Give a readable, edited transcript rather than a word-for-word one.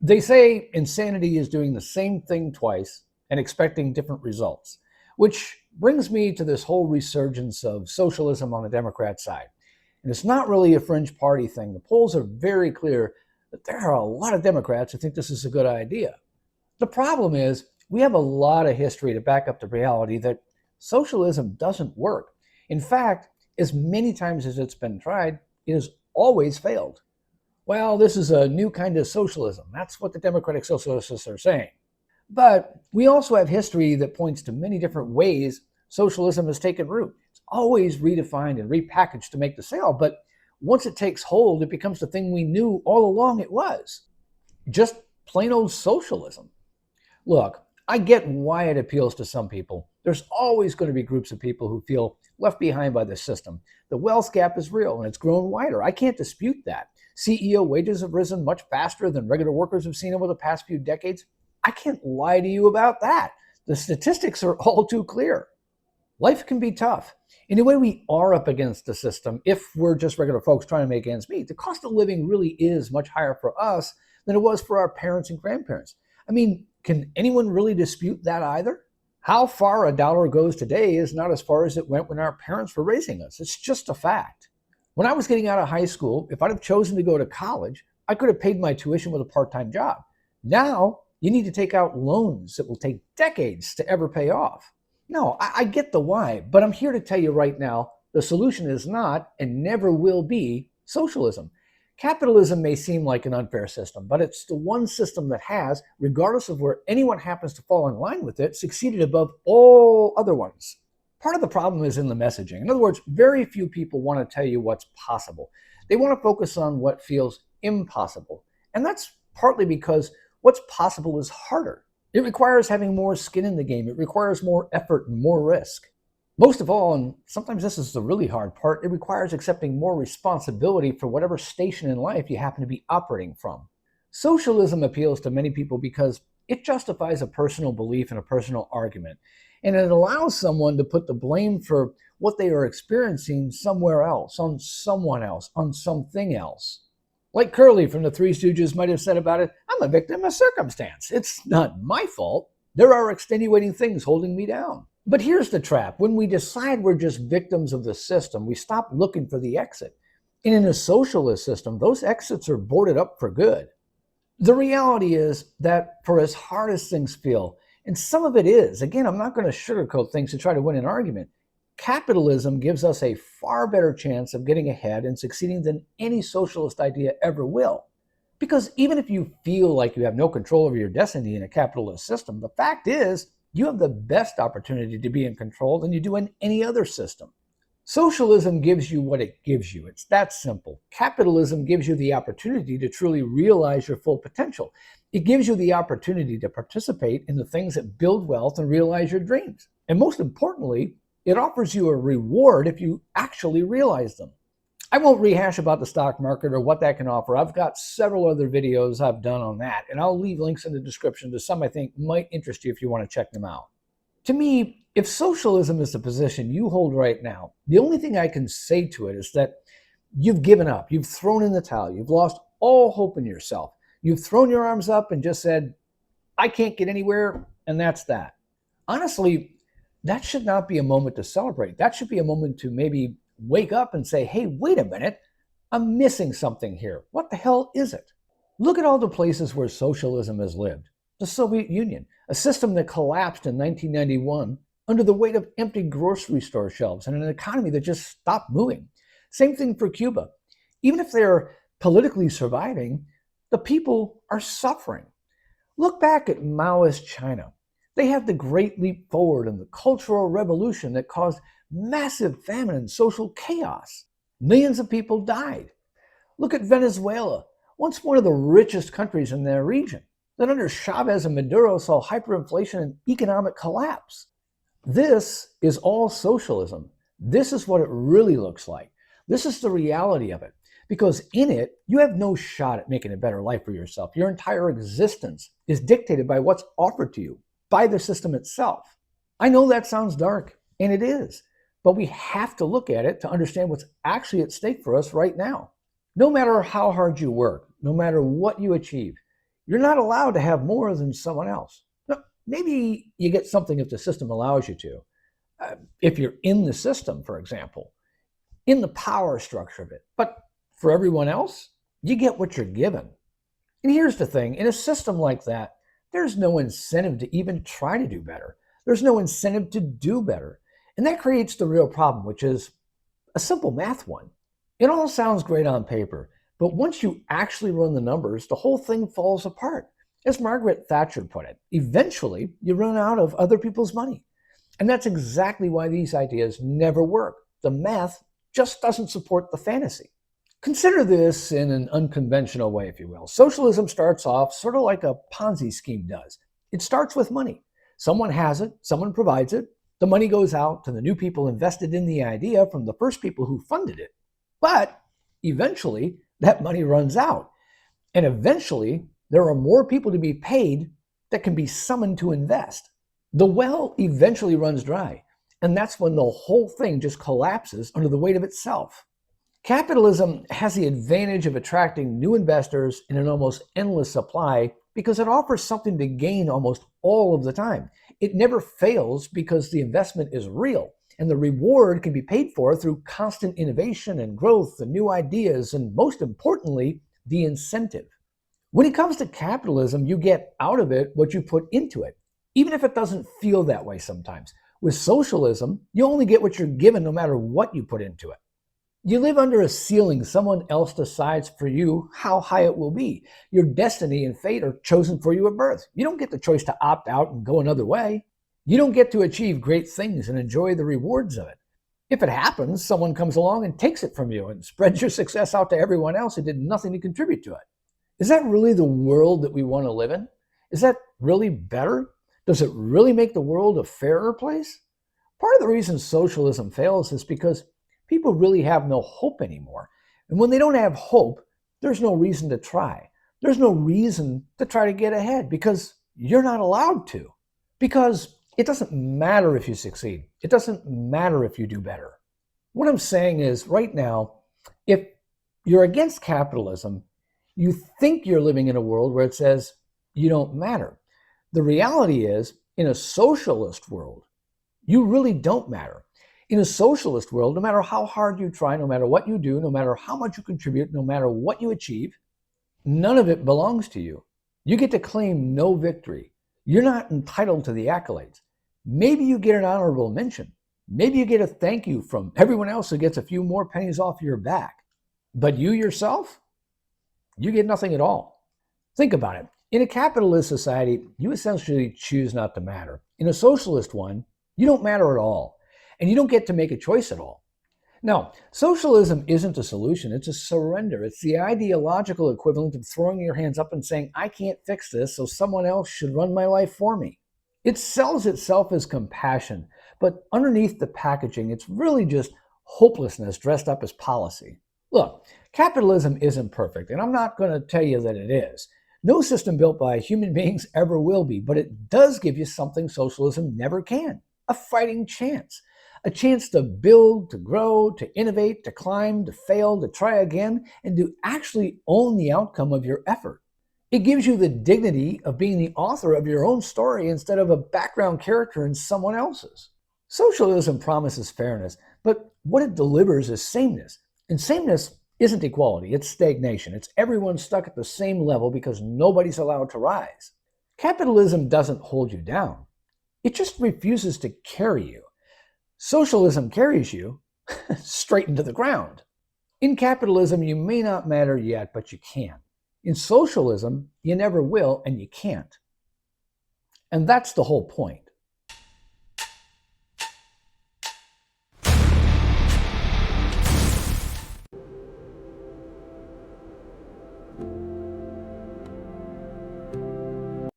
They say insanity is doing the same thing twice and expecting different results, which brings me to this whole resurgence of socialism on the Democrat side. And it's not really a fringe party thing. The polls are very clear that there are a lot of Democrats who think this is a good idea. The problem is we have a lot of history to back up the reality that socialism doesn't work. In fact, as many times as it's been tried, it has always failed. Well, this is a new kind of socialism. That's what the Democratic Socialists are saying. But we also have history that points to many different ways socialism has taken root. It's always redefined and repackaged to make the sale, but once it takes hold, it becomes the thing we knew all along it was. Just plain old socialism. Look, I get why it appeals to some people. There's always going to be groups of people who feel left behind by the system. The wealth gap is real and it's grown wider. I can't dispute that. CEO wages have risen much faster than regular workers have seen over the past few decades. I can't lie to you about that. The statistics are all too clear. Life can be tough. Anyway, we are up against the system. If we're just regular folks trying to make ends meet, the cost of living really is much higher for us than it was for our parents and grandparents. I mean, can anyone really dispute that either? How far a dollar goes today is not as far as it went when our parents were raising us. It's just a fact. When I was getting out of high school, if I'd have chosen to go to college, I could have paid my tuition with a part-time job. Now, you need to take out loans that will take decades to ever pay off. No, I get the why, but I'm here to tell you right now, the solution is not and never will be socialism. Capitalism may seem like an unfair system, but it's the one system that has, regardless of where anyone happens to fall in line with it, succeeded above all other ones. Part of the problem is in the messaging. In other words, very few people want to tell you what's possible. They want to focus on what feels impossible. And that's partly because what's possible is harder. It requires having more skin in the game. It requires more effort and more risk. Most of all, and sometimes this is the really hard part, it requires accepting more responsibility for whatever station in life you happen to be operating from. Socialism appeals to many people because it justifies a personal belief and a personal argument, and it allows someone to put the blame for what they are experiencing somewhere else, on someone else, on something else. Like Curly from the Three Stooges might have said about it, I'm a victim of circumstance. It's not my fault. There are extenuating things holding me down. But here's the trap. When we decide we're just victims of the system, we stop looking for the exit. And in a socialist system, those exits are boarded up for good. The reality is that for as hard as things feel, and some of it is, again, I'm not going to sugarcoat things to try to win an argument, capitalism gives us a far better chance of getting ahead and succeeding than any socialist idea ever will. Because even if you feel like you have no control over your destiny in a capitalist system, the fact is you have the best opportunity to be in control than you do in any other system. Socialism gives you what it gives you. It's that simple. Capitalism gives you the opportunity to truly realize your full potential. It gives you the opportunity to participate in the things that build wealth and realize your dreams. And most importantly, it offers you a reward if you actually realize them. I won't rehash about the stock market or what that can offer. I've got several other videos I've done on that, and I'll leave links in the description to some I think might interest you if you want to check them out. To me, if socialism is the position you hold right now, the only thing I can say to it is that you've given up. You've thrown in the towel. You've lost all hope in yourself. You've thrown your arms up and just said, I can't get anywhere, and that's that. Honestly, that should not be a moment to celebrate. That should be a moment to maybe wake up and say, hey, wait a minute, I'm missing something here. What the hell is it? Look at all the places where socialism has lived. The Soviet Union, a system that collapsed in 1991 under the weight of empty grocery store shelves and an economy that just stopped moving. Same thing for Cuba. Even if they're politically surviving, the people are suffering. Look back at Maoist China. They had the Great Leap Forward and the Cultural Revolution that caused massive famine and social chaos. Millions of people died. Look at Venezuela, once one of the richest countries in their region, that under Chavez and Maduro saw hyperinflation and economic collapse. This is all socialism. This is what it really looks like. This is the reality of it. Because in it, you have no shot at making a better life for yourself. Your entire existence is dictated by what's offered to you, by the system itself. I know that sounds dark, and it is. But we have to look at it to understand what's actually at stake for us right now. No matter how hard you work, no matter what you achieve, You're not allowed to have more than someone else. Now, maybe you get something if the system allows you to. If you're in the system, for example, in the power structure of it. But for everyone else, you get what you're given. And here's the thing, in a system like that, there's no incentive to even try to do better. There's no incentive to do better. And that creates the real problem, which is a simple math one. It all sounds great on paper, but once you actually run the numbers, the whole thing falls apart. As Margaret Thatcher put it, eventually you run out of other people's money. And that's exactly why these ideas never work. The math just doesn't support the fantasy. Consider this in an unconventional way, if you will. Socialism starts off sort of like a Ponzi scheme does. It starts with money. Someone has it, someone provides it. The money goes out to the new people invested in the idea from the first people who funded it. But eventually, that money runs out. And eventually, there are more people to be paid that can be summoned to invest. The well eventually runs dry. And that's when the whole thing just collapses under the weight of itself. Capitalism has the advantage of attracting new investors in an almost endless supply because it offers something to gain almost all of the time. It never fails because the investment is real, and the reward can be paid for through constant innovation and growth and new ideas, and most importantly, the incentive. When it comes to capitalism, you get out of it what you put into it, even if it doesn't feel that way sometimes. With socialism, you only get what you're given no matter what you put into it. You live under a ceiling. Someone else decides for you how high it will be. Your destiny and fate are chosen for you at birth. You don't get the choice to opt out and go another way. You don't get to achieve great things and enjoy the rewards of it. If it happens, someone comes along and takes it from you and spreads your success out to everyone else who did nothing to contribute to it. Is that really the world that we want to live in? Is that really better? Does it really make the world a fairer place? Part of the reason socialism fails is because people really have no hope anymore. And when they don't have hope, there's no reason to try. There's no reason to try to get ahead because you're not allowed to. Because it doesn't matter if you succeed. It doesn't matter if you do better. What I'm saying is right now, if you're against capitalism, you think you're living in a world where it says you don't matter. The reality is, in a socialist world, you really don't matter. In a socialist world, no matter how hard you try, no matter what you do, no matter how much you contribute, no matter what you achieve, none of it belongs to you. You get to claim no victory. You're not entitled to the accolades. Maybe you get an honorable mention. Maybe you get a thank you from everyone else who gets a few more pennies off your back. But you yourself, you get nothing at all. Think about it. In a capitalist society, you essentially choose not to matter. In a socialist one, you don't matter at all. And you don't get to make a choice at all. Now, socialism isn't a solution, it's a surrender. It's the ideological equivalent of throwing your hands up and saying, I can't fix this, so someone else should run my life for me. It sells itself as compassion, but underneath the packaging, it's really just hopelessness dressed up as policy. Look, capitalism isn't perfect, and I'm not going to tell you that it is. No system built by human beings ever will be, but it does give you something socialism never can, a fighting chance. A chance to build, to grow, to innovate, to climb, to fail, to try again, and to actually own the outcome of your effort. It gives you the dignity of being the author of your own story instead of a background character in someone else's. Socialism promises fairness, but what it delivers is sameness. And sameness isn't equality, it's stagnation. It's everyone stuck at the same level because nobody's allowed to rise. Capitalism doesn't hold you down. It just refuses to carry you. Socialism carries you straight into the ground. In capitalism, you may not matter yet, but you can. In socialism, you never will and you can't. And that's the whole point.